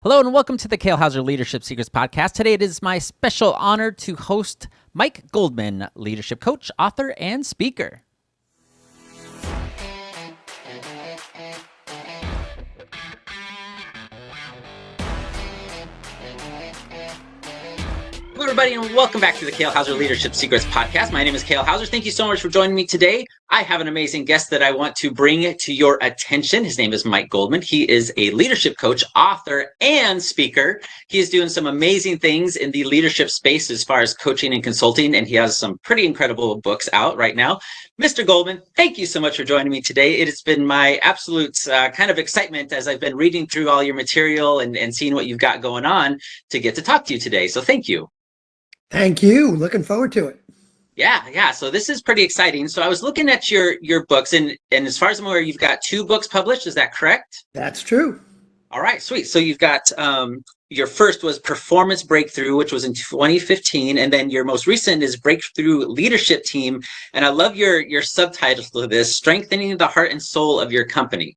Hello and welcome to the Kale Houser Leadership Secrets podcast. Today it is my special honor to host Mike Goldman, leadership coach, author, and speaker. Hello, everybody, and welcome back to the Kale Houser Leadership Secrets podcast. My name is Kale Houser. Thank you so much for joining me today. I have an amazing guest that I want to bring to your attention. His name is Mike Goldman. He is a leadership coach, author, and speaker. He is doing some amazing things in the leadership space as far as coaching and consulting, and he has some pretty incredible books out right now. Mr. Goldman, thank you so much for joining me today. It has been my absolute kind of excitement as I've been reading through all your material and seeing what you've got going on to get to talk to you today. So thank you. Thank you. Looking forward to it. Yeah. So this is pretty exciting. So I was looking at your books, and as far as I'm aware, you've got 2 books published. Is that correct? That's true. All right, sweet. So you've got your first was Performance Breakthrough, which was in 2015, and then your most recent is Breakthrough Leadership Team. And I love your subtitle to this, Strengthening the Heart and Soul of Your Company,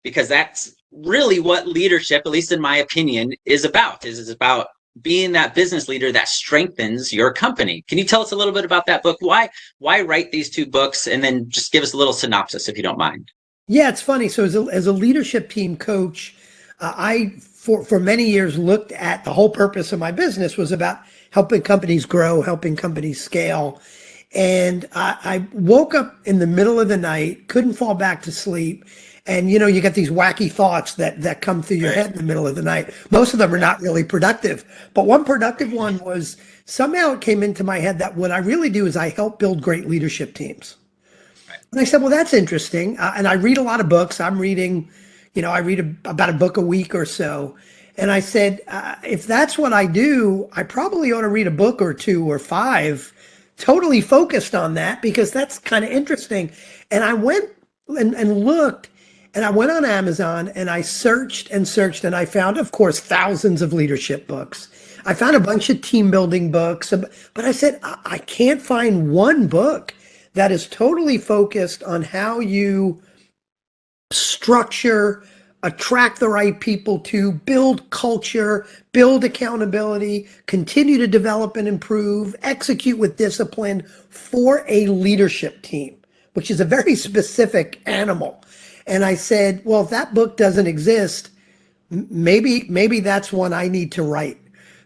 because that's really what leadership, at least in my opinion, is about. Is about being that business leader that strengthens your company. Can you tell us a little bit about that book? Why write these 2 books? And then just give us a little synopsis, if you don't mind. Yeah, it's funny. So as a leadership team coach, I, for many years, looked at the whole purpose of my business was about helping companies grow, helping companies scale. And I woke up in the middle of the night, couldn't fall back to sleep. And, you know, you get these wacky thoughts that come through your head in the middle of the night. Most of them are not really productive. But one productive one was somehow it came into my head that what I really do is I help build great leadership teams. Right. And I said, well, that's interesting. And I read a lot of books. I'm reading, I read about a book a week or so. And I said, if that's what I do, I probably ought to read a book or 2 or 5 totally focused on that, because that's kind of interesting. And I went and looked. And I went on Amazon and I searched and I found, of course, thousands of leadership books. I found a bunch of team building books, but I said, I can't find one book that is totally focused on how you structure, attract the right people to build culture, build accountability, continue to develop and improve, execute with discipline for a leadership team, which is a very specific animal. And I said, well, if that book doesn't exist, maybe that's one I need to write.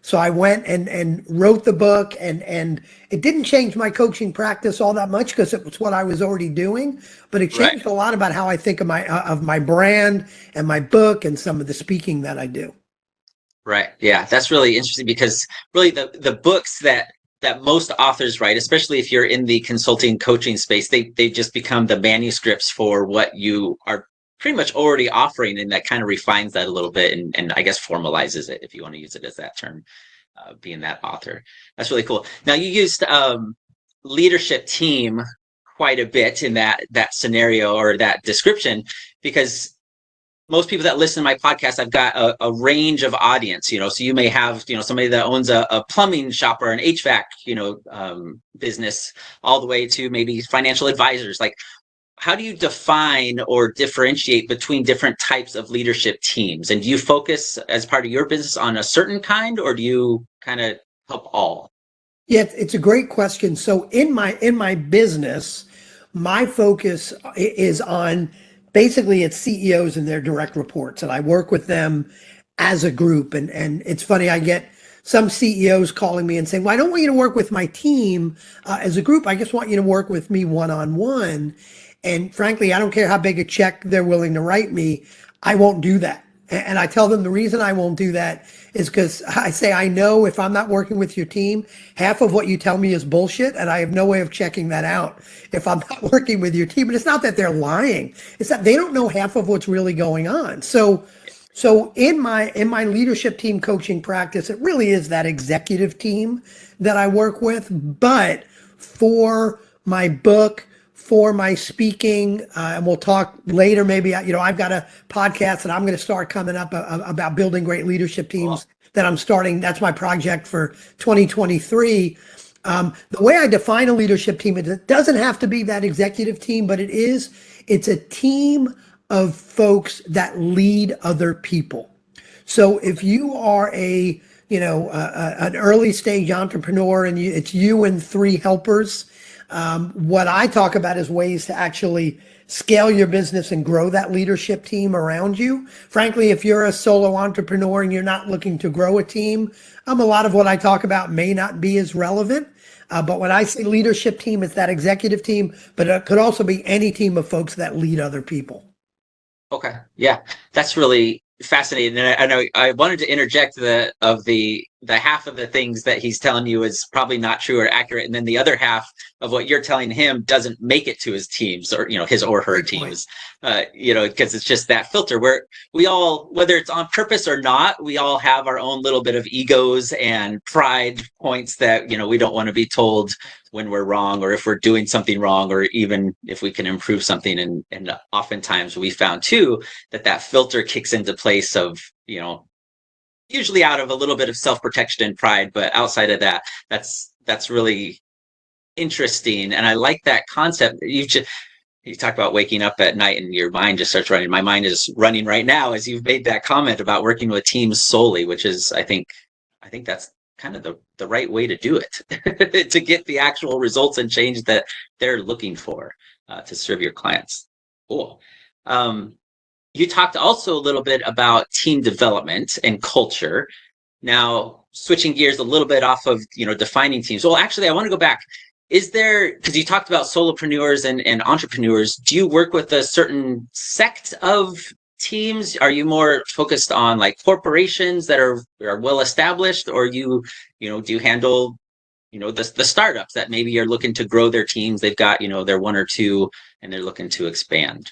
So I went and wrote the book, and it didn't change my coaching practice all that much because it was what I was already doing, but it changed a lot about how I think of my brand and my book and some of the speaking that I do. Right. Yeah, that's really interesting, because really the books that most authors write, especially if you're in the consulting coaching space, they just become the manuscripts for what you are pretty much already offering, and that kind of refines that a little bit and I guess formalizes it, if you want to use it as that term, being that author. That's really cool. Now, you used leadership team quite a bit in that scenario or that description, because most people that listen to my podcast, I've got a range of audience, so you may have, somebody that owns a plumbing shop or an HVAC, business, all the way to maybe financial advisors. Like, how do you define or differentiate between different types of leadership teams? And do you focus as part of your business on a certain kind, or do you kind of help all? Yeah, it's a great question. So in my business, my focus is on basically it's CEOs and their direct reports, and I work with them as a group. And it's funny, I get some CEOs calling me and saying, well, I don't want you to work with my team as a group. I just want you to work with me one-on-one. And frankly, I don't care how big a check they're willing to write me. I won't do that. And I tell them the reason I won't do that is because I say, I know if I'm not working with your team, half of what you tell me is bullshit, and I have no way of checking that out if I'm not working with your team. And it's not that they're lying. It's that they don't know half of what's really going on. So in my leadership team coaching practice, it really is that executive team that I work with. But for my book, for my speaking, and we'll talk later, maybe, I've got a podcast that I'm going to start coming up about building great leadership teams that I'm starting. That's my project for 2023. The way I define a leadership team, it doesn't have to be that executive team, but it's a team of folks that lead other people. So if you are an early stage entrepreneur and it's you and three helpers, what I talk about is ways to actually scale your business and grow that leadership team around you. Frankly, if you're a solo entrepreneur and you're not looking to grow a team, a lot of what I talk about may not be as relevant. But when I say leadership team, it's that executive team, but it could also be any team of folks that lead other people. Okay. Yeah, that's really fascinating. And I know I wanted to interject the half of the things that he's telling you is probably not true or accurate, and then the other half of what you're telling him doesn't make it to his teams or his or her teams. Because it's just that filter where we all, whether it's on purpose or not, we all have our own little bit of egos and pride points that we don't want to be told when we're wrong or if we're doing something wrong or even if we can improve something. And oftentimes we found too that filter kicks into place of usually out of a little bit of self-protection and pride, but outside of that, that's really interesting. And I like that concept. You talk about waking up at night and your mind just starts running. My mind is running right now as you've made that comment about working with teams solely, which is I think that's kind of the right way to do it to get the actual results and change that they're looking for to serve your clients. Cool. You talked also a little bit about team development and culture. Now, switching gears a little bit off of defining teams. Well, actually, I want to go back. Is there, because you talked about solopreneurs and entrepreneurs, do you work with a certain sect of teams? Are you more focused on like corporations that are well established, or do you handle the startups that maybe are looking to grow their teams? They've got their one or two and they're looking to expand.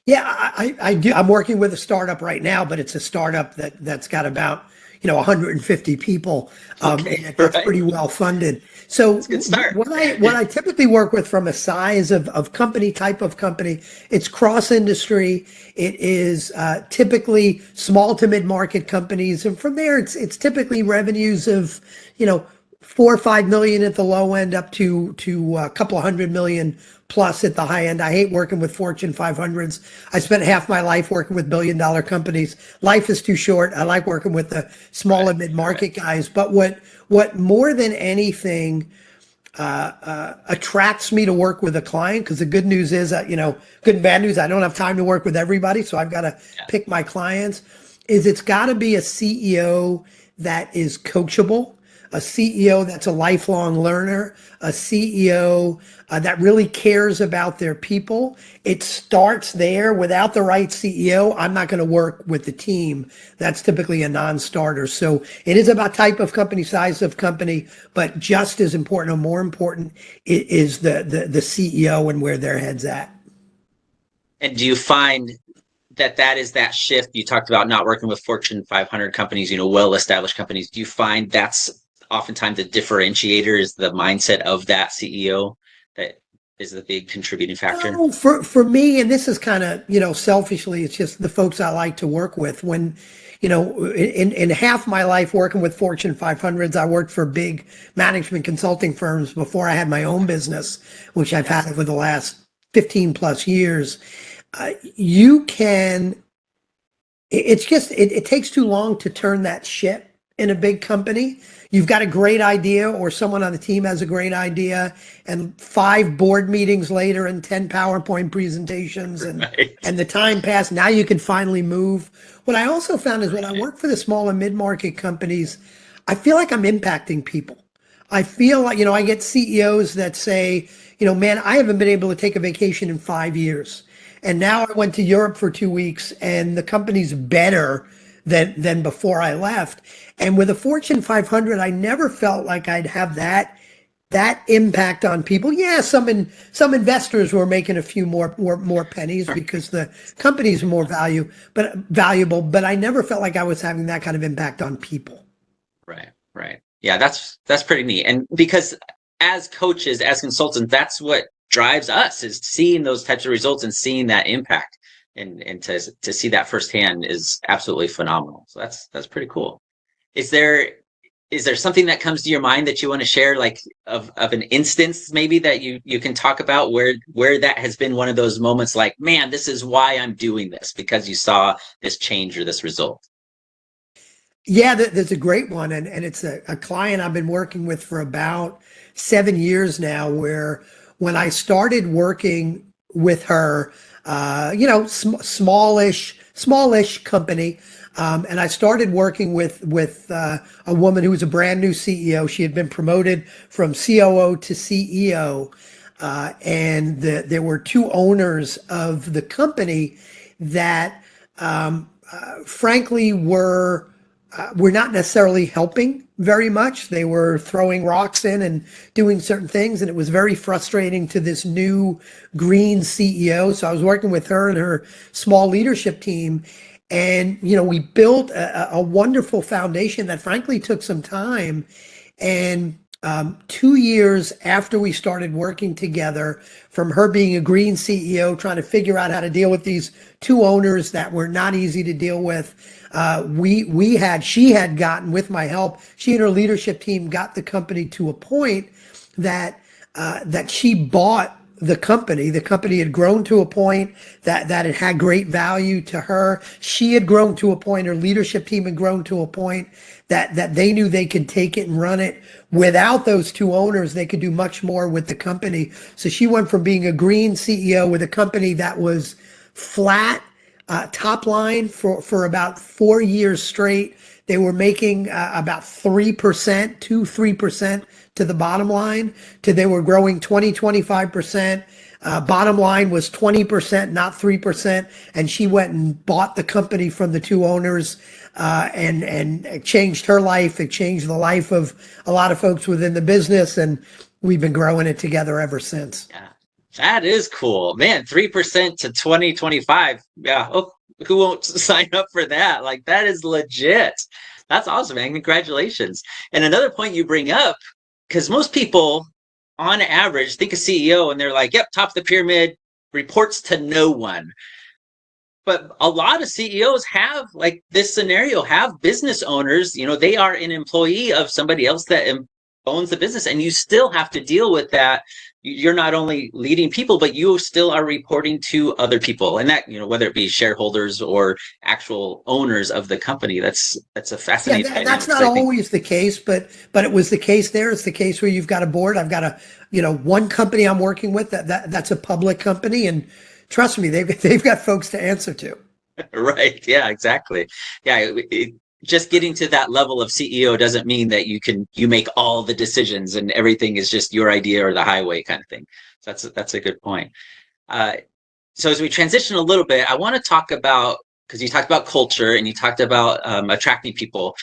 Yeah, I do. I'm working with a startup right now, but it's a startup that's got about 150 people. Okay, and that's pretty well funded. So That's a good start. what I typically work with from a size of company, type of company, it's cross industry. It is typically small to mid market companies, and from there it's typically revenues of 4 or 5 million at the low end, up to a couple of $100 million plus at the high end. I hate working with Fortune 500s. I spent half my life working with billion-dollar companies. Life is too short. I like working with the small and mid-market guys. But what more than anything attracts me to work with a client, because the good news is that, good and bad news, I don't have time to work with everybody, so I've got to pick my clients, is it's got to be a CEO that is coachable, a CEO that's a lifelong learner, a CEO that really cares about their people. It starts there. Without the right CEO, I'm not going to work with the team. That's typically a non-starter. So it is about type of company, size of company, but just as important or more important is the CEO and where their head's at. And do you find that is that shift? You talked about not working with Fortune 500 companies, well-established companies. Do you find that's oftentimes the differentiator is the mindset of that CEO that is the big contributing factor? Oh, for me, and this is kind of, selfishly, it's just the folks I like to work with. When, in half my life working with Fortune 500s, I worked for big management consulting firms before I had my own business, which I've had over the last 15 plus years. It takes too long to turn that ship in a big company. You've got a great idea, or someone on the team has a great idea, and 5 board meetings later and 10 PowerPoint presentations, and the time passed. Now you can finally move. What I also found is when I work for the small and mid-market companies, I feel like I'm impacting people. I feel like, I get CEOs that say, man, I haven't been able to take a vacation in 5 years. And now I went to Europe for 2 weeks and the company's better than before I left. And with a Fortune 500, I never felt like I'd have that impact on people. Yeah, some investors were making a few more pennies because the company's more valuable, but I never felt like I was having that kind of impact on people. Right. Yeah, that's pretty neat. And because as coaches, as consultants, that's what drives us, is seeing those types of results and seeing that impact. And to see that firsthand is absolutely phenomenal. So that's pretty cool. Is there something that comes to your mind that you want to share, like of an instance maybe that you can talk about where that has been one of those moments, like, man, this is why I'm doing this, because you saw this change or this result? Yeah, there's a great one, and it's a client I've been working with for about 7 years now. Where when I started working with her, smallish company, and I started working with a woman who was a brand new CEO. She had been promoted from COO to CEO, and there were two owners of the company that, frankly, were not necessarily helping very much. They were throwing rocks in and doing certain things, and it was very frustrating to this new green CEO. So I was working with her and her small leadership team, and we built a wonderful foundation that frankly took some time. And 2 years after we started working together, from her being a green CEO, trying to figure out how to deal with these two owners that were not easy to deal with, she had gotten, with my help, she and her leadership team got the company to a point that she bought the company. The company had grown to a point that it had great value to her. She had grown to a point, her leadership team had grown to a point that they knew they could take it and run it. Without those two owners, they could do much more with the company. So she went from being a green CEO with a company that was flat top line for about 4 years straight. They were making about 3%, 3% to the bottom line, to they were growing 25%. Bottom line was 20%, not 3%. And she went and bought the company from the two owners, and it changed her life. It changed the life of a lot of folks within the business. And we've been growing it together ever since. Yeah, that is cool, man. 3% to 2025. Yeah. Oh, who won't sign up for that? Like, that is legit. That's awesome, man. Congratulations. And another point you bring up, because most people on average think a CEO and they're like, yep, top of the pyramid, reports to no one. But a lot of CEOs have, like this scenario, have business owners. They are an employee of somebody else that owns the business, and you still have to deal with that. You're not only leading people, but you still are reporting to other people, and that, whether it be shareholders or actual owners of the company. That's a fascinating dynamic. That's not always the case, but it was the case there. It's the case where you've got a board. I've got one company I'm working with that's a public company, and trust me, they've got folks to answer to. Right. Yeah, exactly. Yeah. Just getting to that level of CEO doesn't mean that you make all the decisions and everything is just your idea or the highway kind of thing. So that's a good point. So as we transition a little bit, I want to talk about, because you talked about culture and you talked about attracting people.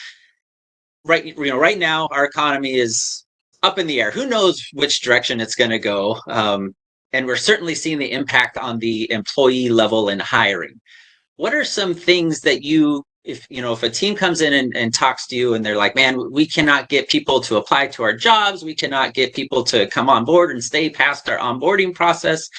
Right now, our economy is up in the air. Who knows which direction it's going to go? And we're certainly seeing the impact on the employee level in hiring. What are some things that if a team comes in and talks to you and they're like, man, we cannot get people to apply to our jobs, we cannot get people to come on board and stay past our onboarding process.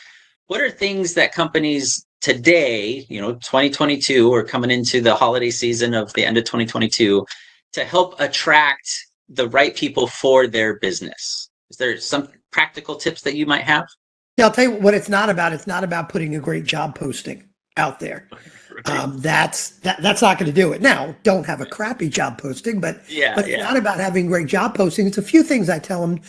What are things that companies today, 2022, or coming into the holiday season of the end of 2022, to help attract the right people for their business? Is there some practical tips that you might have? Yeah, I'll tell you what it's not about. It's not about putting a great job posting out there. That's not going to do it. Now, don't have a crappy job posting, but it's not about having great job posting. It's a few things I tell them.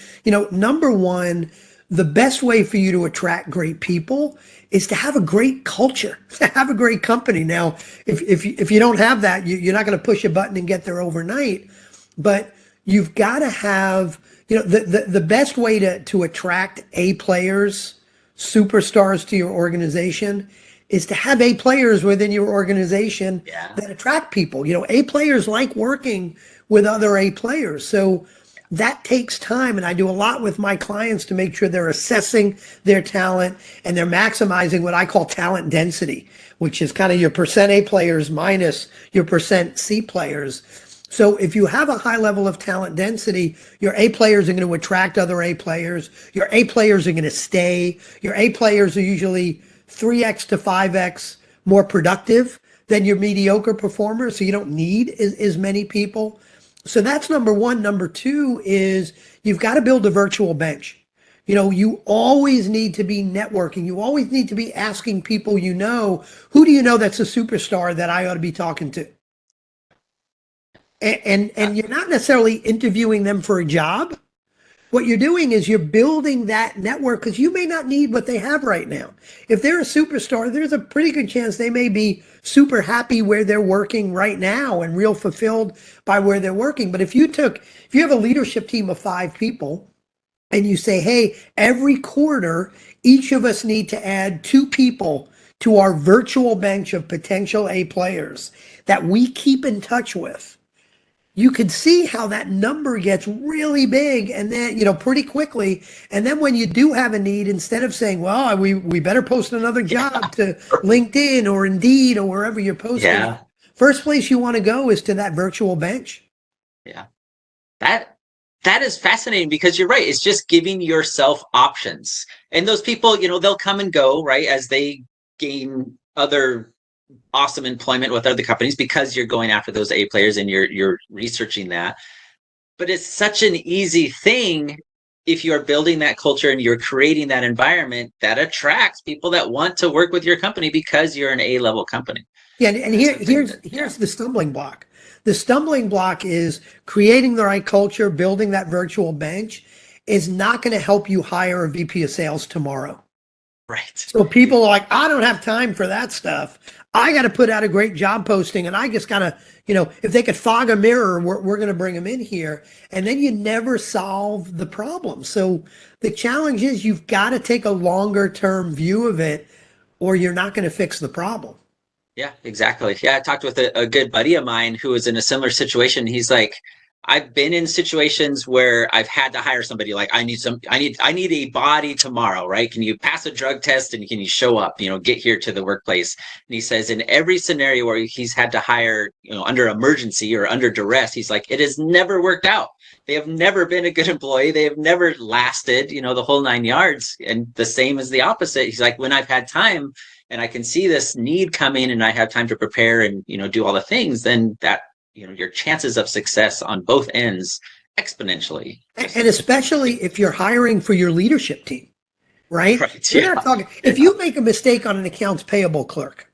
Number one, the best way for you to attract great people is to have a great culture, to have a great company. Now, if you don't have that, you're not going to push a button and get there overnight. But you've got to have, the best way to attract A players, superstars to your organization, is to have A players within your organization that attract people. A players like working with other A players. So that takes time. And I do a lot with my clients to make sure they're assessing their talent and they're maximizing what I call talent density, which is kind of your percent A players minus your percent C players. So if you have a high level of talent density, your A players are going to attract other A players. Your A players are going to stay. Your A players are usually 3x to 5x more productive than your mediocre performers. So you don't need as many people. So that's number one. Number two is you've got to build a virtual bench. You always need to be networking. You always need to be asking people, who do you know that's a superstar that I ought to be talking to? And you're not necessarily interviewing them for a job. What you're doing is you're building that network because you may not need what they have right now. If they're a superstar, there's a pretty good chance they may be super happy where they're working right now and real fulfilled by where they're working. But if you have a leadership team of 5 people and you say, hey, every quarter, each of us need to add 2 people to our virtual bench of potential A players that we keep in touch with, you could see how that number gets really big and then, pretty quickly. And then when you do have a need, instead of saying, well, we better post another job to LinkedIn or Indeed or wherever you're posting, first place you want to go is to that virtual bench. Yeah. That is fascinating because you're right. It's just giving yourself options. And those people, they'll come and go, right, as they gain other awesome employment with other companies because you're going after those A players and you're researching that. But it's such an easy thing if you're building that culture and you're creating that environment that attracts people that want to work with your company because you're an A-level company. Yeah, and here's the stumbling block. The stumbling block is creating the right culture, building that virtual bench is not going to help you hire a VP of sales tomorrow. Right. So people are like, I don't have time for that stuff. I got to put out a great job posting and I just got to, if they could fog a mirror, we're going to bring them in here. And then you never solve the problem. So the challenge is you've got to take a longer term view of it or you're not going to fix the problem. Yeah, exactly. Yeah, I talked with a good buddy of mine who was in a similar situation. He's like, I've been in situations where I've had to hire somebody like I need a body tomorrow, right? Can you pass a drug test and can you show up, get here to the workplace? And he says in every scenario where he's had to hire, under emergency or under duress, he's like, it has never worked out. They have never been a good employee. They have never lasted, the whole 9 yards. And the same as the opposite. He's like, when I've had time and I can see this need coming and I have time to prepare and, do all the things, then that, your chances of success on both ends exponentially. And especially if you're hiring for your leadership team, right? Right. You're not talking, if you make a mistake on an accounts payable clerk,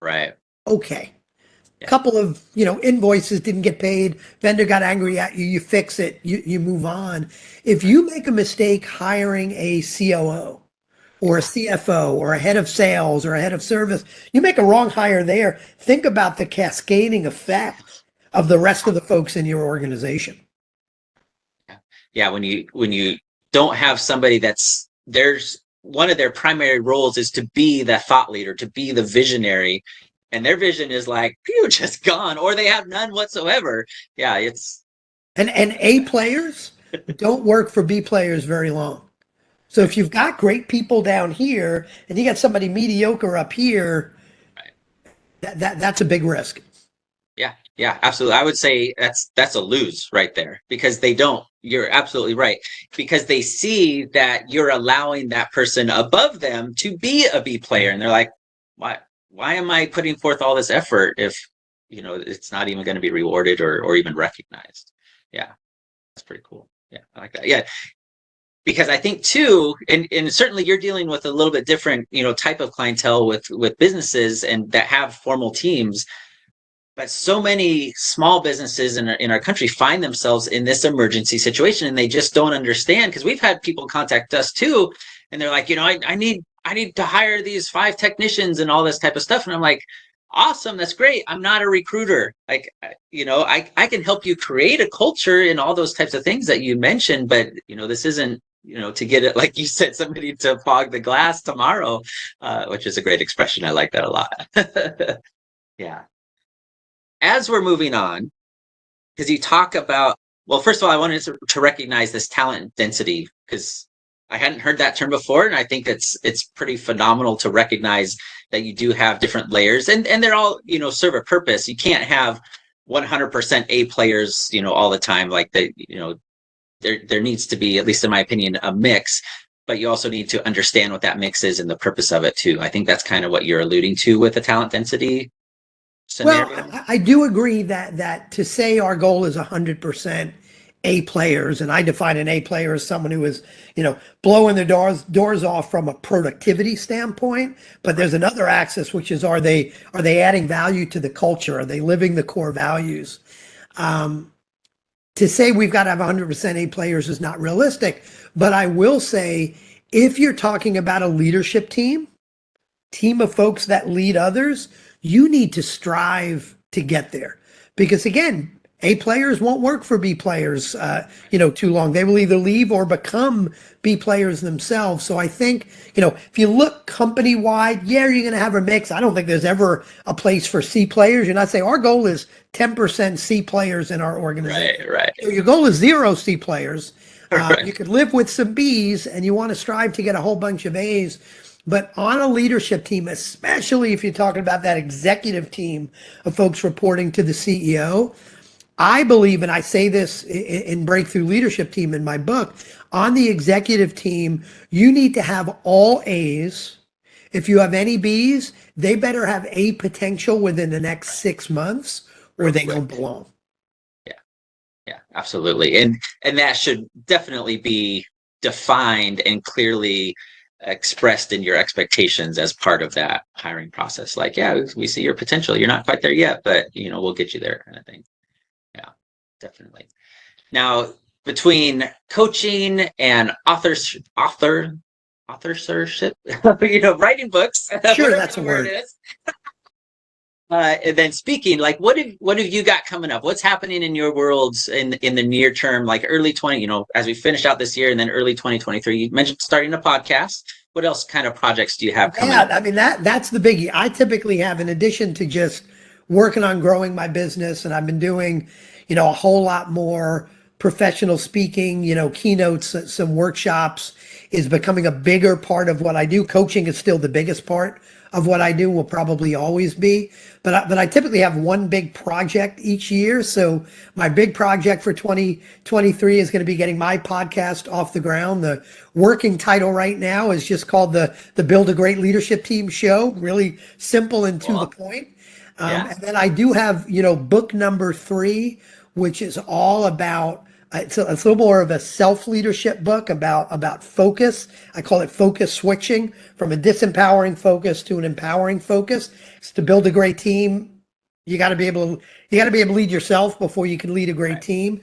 right? Okay. A couple of, invoices didn't get paid, vendor got angry at you, you fix it, you move on. If you make a mistake hiring a COO or a CFO or a head of sales or a head of service, you make a wrong hire there, think about the cascading effect of the rest of the folks in your organization. Yeah, when you don't have somebody there's one of their primary roles is to be the thought leader, to be the visionary, and their vision is like, phew, just gone, or they have none whatsoever. Yeah, it's and A players don't work for B players very long. So if you've got great people down here and you got somebody mediocre up here, right, that's a big risk. Yeah, absolutely. I would say that's a lose right there because you're absolutely right, because they see that you're allowing that person above them to be a B player. And they're like, why am I putting forth all this effort if, it's not even going to be rewarded or even recognized? Yeah, that's pretty cool. Yeah, I like that. Yeah. Because I think too, and certainly you're dealing with a little bit different, type of clientele with businesses and that have formal teams. But so many small businesses in our country find themselves in this emergency situation and they just don't understand, because we've had people contact us too. And they're like, I need to hire these 5 technicians and all this type of stuff. And I'm like, awesome. That's great. I'm not a recruiter. Like, I can help you create a culture and all those types of things that you mentioned. But, this isn't, to get it, like you said, somebody to fog the glass tomorrow, which is a great expression. I like that a lot. Yeah. As we're moving on, because you talk about, well, first of all, I wanted to recognize this talent density, because I hadn't heard that term before. And I think it's pretty phenomenal to recognize that you do have different layers and they're all, serve a purpose. You can't have 100% A players, all the time. Like there needs to be, at least in my opinion, a mix, but you also need to understand what that mix is and the purpose of it too. I think that's kind of what you're alluding to with the talent density scenario. Well, I do agree that to say our goal is 100% A players, and I define an A player as someone who is, blowing their doors off from a productivity standpoint. But there's another axis, which is are they adding value to the culture? Are they living the core values? To say we've got to have 100% A players is not realistic, but I will say if you're talking about a leadership team of folks that lead others, you need to strive to get there. Because again, A players won't work for B players, too long. They will either leave or become B players themselves. So I think, if you look company wide, yeah, you're going to have a mix. I don't think there's ever a place for C players. You're not saying our goal is 10% C players in our organization. Right. So your goal is 0 C players. Right. You could live with some Bs and you want to strive to get a whole bunch of As. But on a leadership team, especially if you're talking about that executive team of folks reporting to the CEO, I believe, and I say this in Breakthrough Leadership Team in my book, on the executive team, you need to have all A's. If you have any B's, they better have A potential within the next 6 months or they don't belong. Yeah, absolutely. And that should definitely be defined and clearly expressed in your expectations as part of that hiring process. Like, yeah, we see your potential. You're not quite there yet, but we'll get you there, kind of thing. Yeah, definitely. Now, between coaching and authorship, writing books, Sure, that's a word. And then speaking, like, what have you got coming up? What's happening in your worlds in the near term, like early 20, as we finish out this year and then early 2023? You mentioned starting a podcast. What else kind of projects do you have coming up? I mean, that's the biggie. I typically have, in addition to just working on growing my business, and I've been doing, a whole lot more professional speaking, keynotes, some workshops is becoming a bigger part of what I do. Coaching is still the biggest part of what I do, will probably always be. But I typically have one big project each year. So my big project for 2023 is going to be getting my podcast off the ground. The working title right now is just called the Build a Great Leadership Team Show. Really simple and to the point. And then I do have, book number 3, which is all about, it's a little more of a self-leadership book about focus. I call it focus switching from a disempowering focus to an empowering focus. It's to build a great team. You got to be able to lead yourself before you can lead a great team.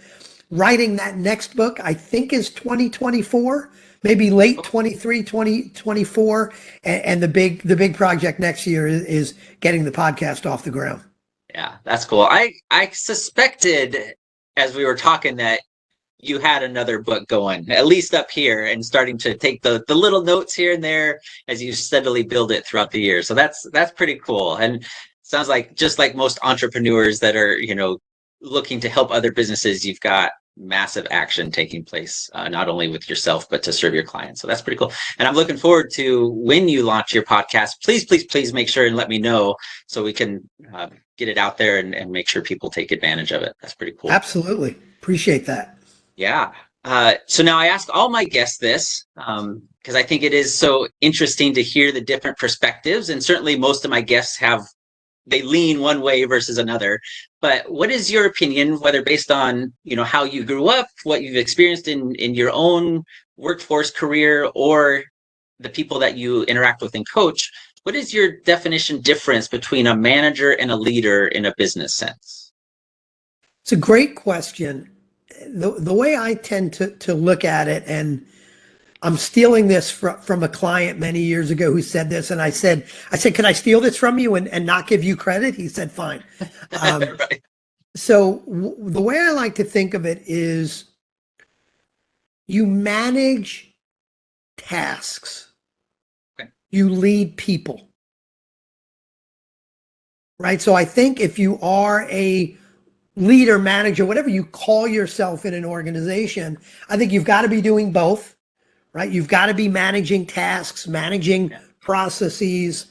Writing that next book, I think, is 2024, maybe late 23, 2024. And the big project next year is getting the podcast off the ground. Yeah, that's cool. I suspected as we were talking that you had another book going, at least up here, and starting to take the little notes here and there as you steadily build it throughout the year. So that's pretty cool. And sounds like, just like most entrepreneurs that are, looking to help other businesses, you've got massive action taking place, not only with yourself, but to serve your clients. So that's pretty cool. And I'm looking forward to when you launch your podcast. Please make sure and let me know so we can get it out there and make sure people take advantage of it. That's pretty cool. Absolutely. Appreciate that. Yeah. So now I ask all my guests this, because I think it is so interesting to hear the different perspectives. And certainly most of my guests they lean one way versus another. But what is your opinion, whether based on, how you grew up, what you've experienced in your own workforce career, or the people that you interact with and coach? What is your definition difference between a manager and a leader in a business sense? It's a great question. The way I tend to look at it, and I'm stealing this from a client many years ago who said this, and I said, can I steal this from you and not give you credit? He said, fine. Right. So the way I like to think of it is you manage tasks. Okay. You lead people. Right? So I think if you are a leader, manager, whatever you call yourself in an organization, I think you've got to be doing both, right? You've got to be managing tasks, managing processes,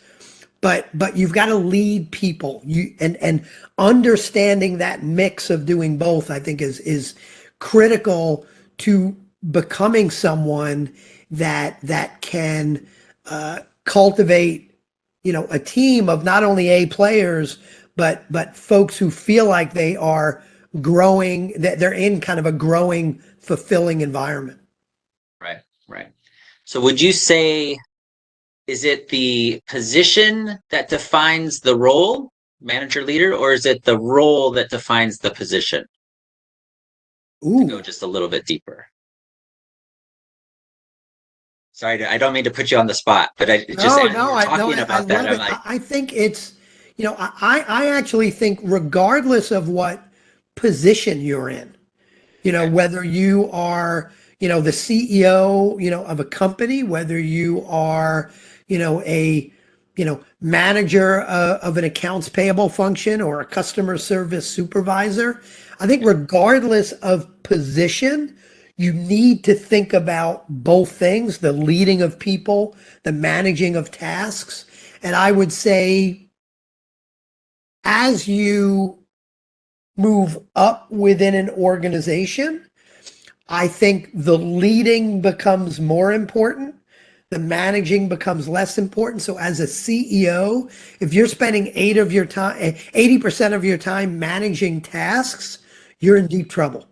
but you've got to lead people. And understanding that mix of doing both, I think is critical to becoming someone that can cultivate, a team of not only A players, but folks who feel like they are growing, that they're in kind of a growing, fulfilling environment. Right. So would you say, is it the position that defines the role manager leader, or is it the role that defines the position? To go just a little bit deeper. Sorry, I don't mean to put you on the spot, but I about that, love it. I think it's, I actually think regardless of what position you're in, whether you are, the CEO, of a company, whether you are, a, manager of an accounts payable function or a customer service supervisor. I think regardless of position, you need to think about both things, the leading of people, the managing of tasks. And I would say as you move up within an organization, I think the leading becomes more important. The managing becomes less important. So as a CEO, if you're spending 80% of your time managing tasks, you're in deep trouble.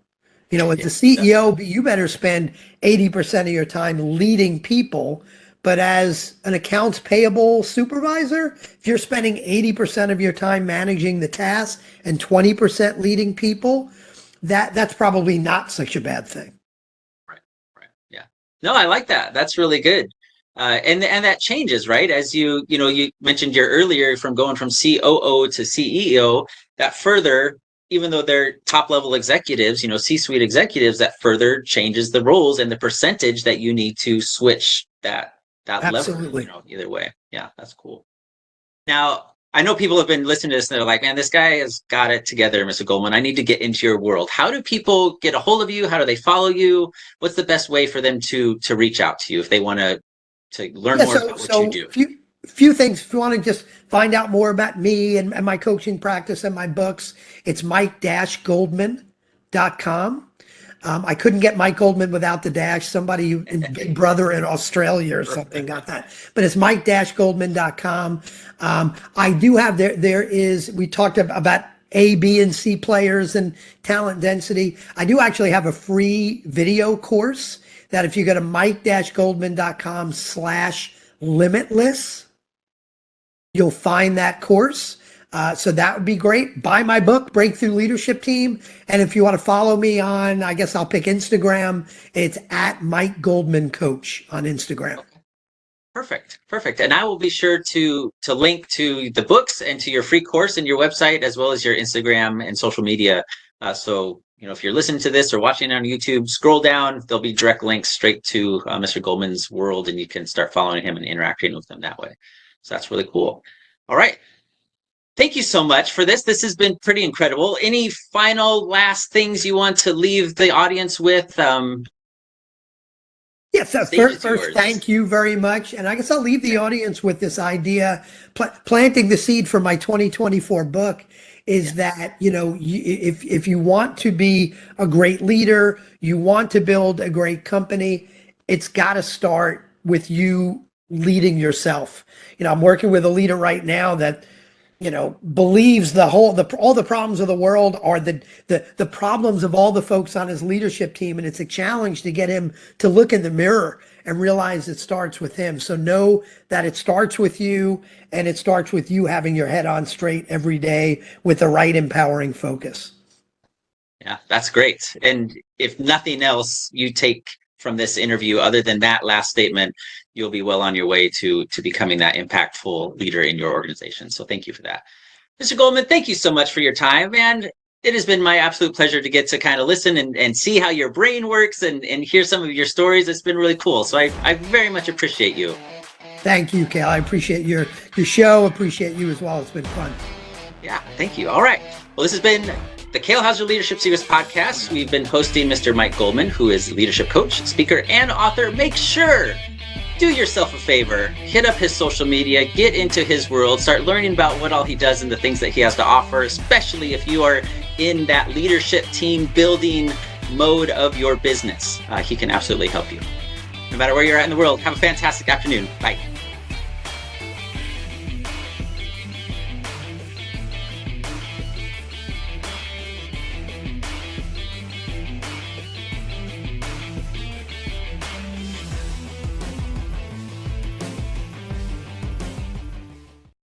As a CEO, you better spend 80% of your time leading people. But as an accounts payable supervisor, if you're spending 80% of your time managing the tasks and 20% leading people, that's probably not such a bad thing. Right. Yeah. No, I like that. That's really good. And that changes, right? As you mentioned earlier from going from COO to CEO, that further, even though they're top level executives, C-suite executives, that further changes the roles and the percentage that you need to switch that Absolutely. lever, either way. Yeah, that's cool. Now, I know people have been listening to this and they're like, man, this guy has got it together, Mr. Goldman. I need to get into your world. How do people get a hold of you? How do they follow you? What's the best way for them to reach out to you if they want to learn more about what you do? Few things. If you want to just find out more about me and my coaching practice and my books, it's mike-goldman.com. I couldn't get Mike Goldman without the dash. Somebody in Big Brother in Australia or something got that. But it's mike-goldman.com. I do have we talked about A, B, and C players and talent density. I do actually have a free video course that if you go to mike-goldman.com/limitless, you'll find that course. So that would be great. Buy my book, Breakthrough Leadership Team. And if you want to follow me on, I guess I'll pick Instagram. It's at Mike Goldman Coach on Instagram. Perfect. And I will be sure to link to the books and to your free course and your website, as well as your Instagram and social media. So, if you're listening to this or watching on YouTube, scroll down. There'll be direct links straight to Mr. Goldman's world, and you can start following him and interacting with him that way. So that's really cool. All right. Thank you so much for this. This has been pretty incredible. Any final last things you want to leave the audience with? Yes, first, thank you very much. And I guess I'll leave the audience with this idea, planting the seed for my 2024 book is that, if you want to be a great leader, you want to build a great company, it's got to start with you leading yourself. I'm working with a leader right now that, believes all the problems of the world are the problems of all the folks on his leadership team. And it's a challenge to get him to look in the mirror and realize it starts with him. So know that it starts with you, and it starts with you having your head on straight every day with the right empowering focus. Yeah, that's great. And if nothing else you take from this interview, other than that last statement, you'll be well on your way to becoming that impactful leader in your organization. So thank you for that. Mr. Goldman, thank you so much for your time. And it has been my absolute pleasure to get to kind of listen and see how your brain works and hear some of your stories. It's been really cool. So I very much appreciate you. Thank you, Kale. I appreciate your show. Appreciate you as well. It's been fun. Yeah, thank you. All right. Well, this has been the Kale Houser Leadership Secrets podcast. We've been hosting Mr. Mike Goldman, who is a leadership coach, speaker, and author. Make sure, do yourself a favor, hit up his social media, get into his world, start learning about what all he does and the things that he has to offer, especially if you are in that leadership team building mode of your business. He can absolutely help you. No matter where you're at in the world, have a fantastic afternoon. Bye.